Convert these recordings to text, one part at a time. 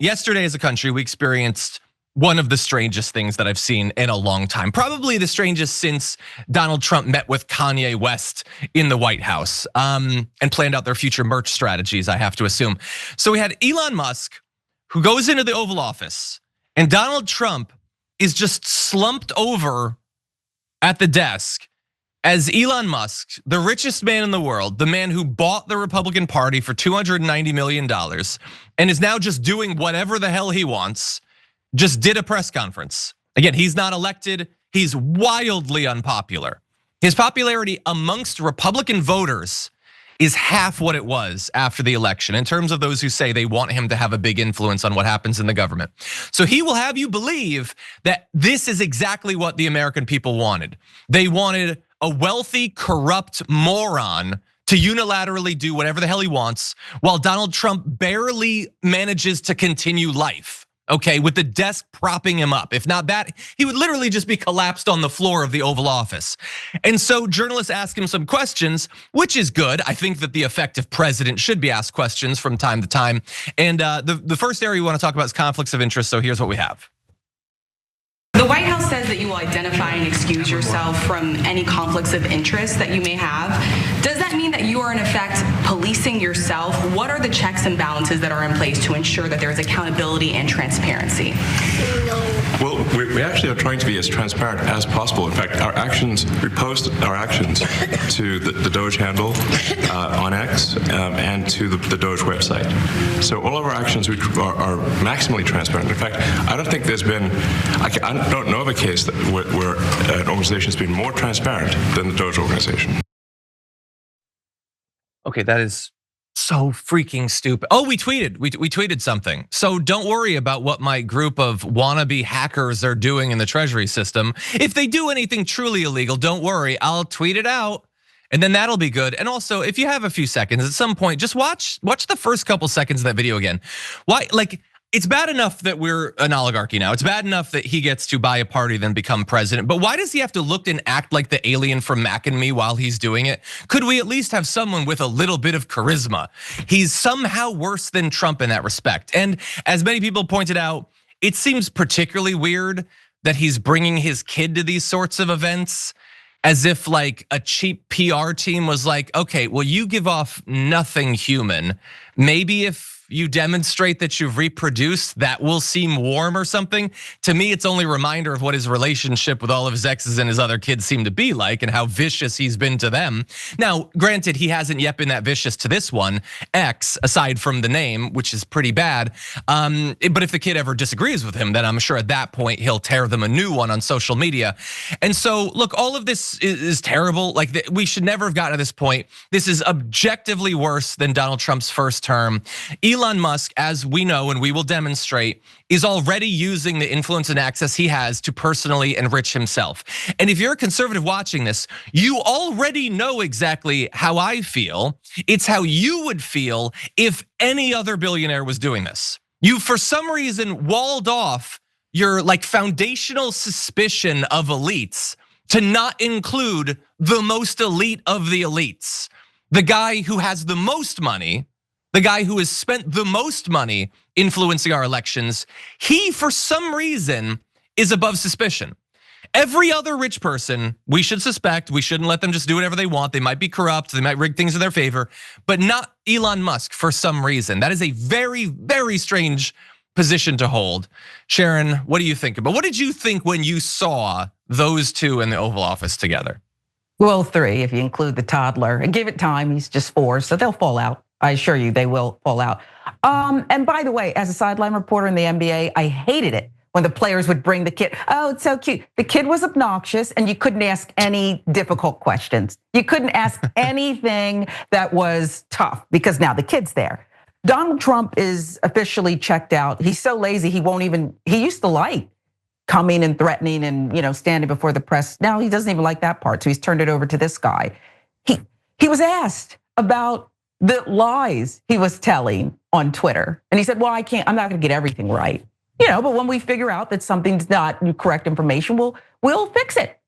yesterday as a country, we experienced one of the strangest things that I've seen in a long time. Probably the strangest since Donald Trump met with Kanye West in the White House and planned out their future merch strategies, I have to assume. So we had Elon Musk, who goes into the Oval Office, and Donald Trump is just slumped over at the desk as Elon Musk, the richest man in the world, the man who bought the Republican Party for $290 million and is now just doing whatever the hell he wants, just did a press conference. Again, he's not elected, he's wildly unpopular. His popularity amongst Republican voters is half what it was after the election in terms of those who say they want him to have a big influence on what happens in the government. So he will have you believe that this is exactly what the American people wanted. They wanted a wealthy, corrupt moron to unilaterally do whatever the hell he wants while Donald Trump barely manages to continue life. Okay, with the desk propping him up. If not that, he would literally just be collapsed on the floor of the Oval Office. And so journalists ask him some questions, which is good. I think that the effective president should be asked questions from time to time. And the first area we want to talk about is conflicts of interest, so here's what we have. The White House says that you will identify and excuse yourself from any conflicts of interest that you may have. Does that mean that you are in effect policing yourself? What are the checks and balances that are in place to ensure that there is accountability and transparency? Well, we actually are trying to be as transparent as possible. In fact, our actions, we post our actions to the DOGE handle on X and to the DOGE website. So all of our actions are maximally transparent. In fact, I don't think there's been, I don't know of a case where an organization has been more transparent than the DOGE organization. Okay, that is so freaking stupid. Oh, we tweeted something. So don't worry about what my group of wannabe hackers are doing in the Treasury system. If they do anything truly illegal, don't worry, I'll tweet it out. And then that'll be good. And also, if you have a few seconds, at some point, just watch the first couple seconds of that video again. Why, like, it's bad enough that we're an oligarchy now. It's bad enough that he gets to buy a party then become president. But why does he have to look and act like the alien from Mac and Me while he's doing it? Could we at least have someone with a little bit of charisma? He's somehow worse than Trump in that respect. And as many people pointed out, it seems particularly weird that he's bringing his kid to these sorts of events as if like a cheap PR team was like, okay, well, you give off nothing human. Maybe if you demonstrate that you've reproduced, that will seem warm or something. To me, it's only a reminder of what his relationship with all of his exes and his other kids seem to be like and how vicious he's been to them. Now, granted, he hasn't yet been that vicious to this one, X, aside from the name, which is pretty bad. But if the kid ever disagrees with him, then I'm sure at that point he'll tear them a new one on social media. And so, look, all of this is terrible. Like, we should never have gotten to this point. This is objectively worse than Donald Trump's first term. Elon Musk, as we know and we will demonstrate, is already using the influence and access he has to personally enrich himself. And if you're a conservative watching this, you already know exactly how I feel. It's how you would feel if any other billionaire was doing this. You, for some reason, walled off your like foundational suspicion of elites to not include the most elite of the elites. The guy who has the most money, the guy who has spent the most money influencing our elections, he, for some reason, is above suspicion. Every other rich person, we should suspect, we shouldn't let them just do whatever they want. They might be corrupt, they might rig things in their favor, but not Elon Musk for some reason. That is a very, very strange position to hold. Sharon, what do you think about? What did you think when you saw those two in the Oval Office together? Well, 3, if you include the toddler. And give it time, he's just 4, so they'll fall out. I assure you they will fall out. And by the way, as a sideline reporter in the NBA, I hated it when the players would bring the kid. Oh, it's so cute. The kid was obnoxious and you couldn't ask any difficult questions. You couldn't ask anything that was tough because now the kid's there. Donald Trump is officially checked out. He's so lazy, he used to like coming and threatening and standing before the press. Now he doesn't even like that part, so he's turned it over to this guy. He was asked about the lies he was telling on Twitter. And he said, well, I'm not gonna get everything right. But when we figure out that something's not correct information, we'll fix it.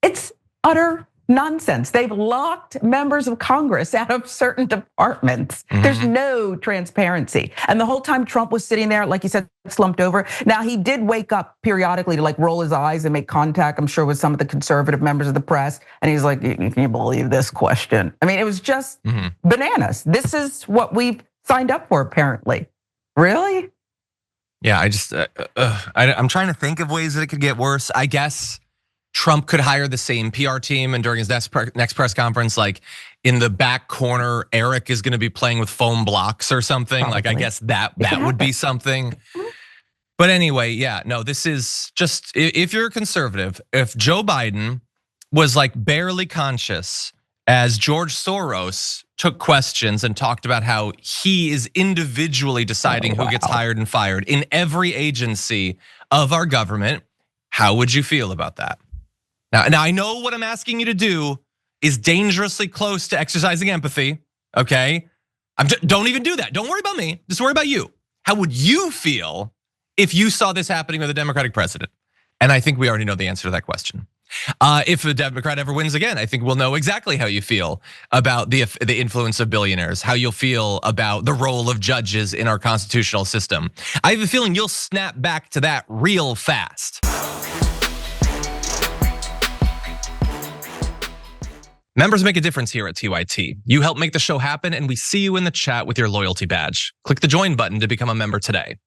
It's utter nonsense. They've locked members of Congress out of certain departments. There's no transparency. And the whole time Trump was sitting there, like you said, slumped over. Now he did wake up periodically to like roll his eyes and make contact, I'm sure, with some of the conservative members of the press. And he's like, can you believe this question? I mean, it was just bananas. This is what we've signed up for, apparently. Really? Yeah, I'm trying to think of ways that it could get worse. I guess Trump could hire the same PR team, and during his next press conference, like in the back corner, Eric is gonna be playing with foam blocks or something. Probably. Like I guess that would be something. But anyway, yeah, no, this is just, if you're a conservative, if Joe Biden was like barely conscious as George Soros took questions and talked about how he is individually deciding who gets hired and fired in every agency of our government, how would you feel about that? Now I know what I'm asking you to do is dangerously close to exercising empathy, okay? Don't even do that. Don't worry about me, just worry about you. How would you feel if you saw this happening with a Democratic president? And I think we already know the answer to that question. If a Democrat ever wins again, I think we'll know exactly how you feel about the influence of billionaires, how you'll feel about the role of judges in our constitutional system. I have a feeling you'll snap back to that real fast. Members make a difference here at TYT. You help make the show happen, and we see you in the chat with your loyalty badge. Click the join button to become a member today.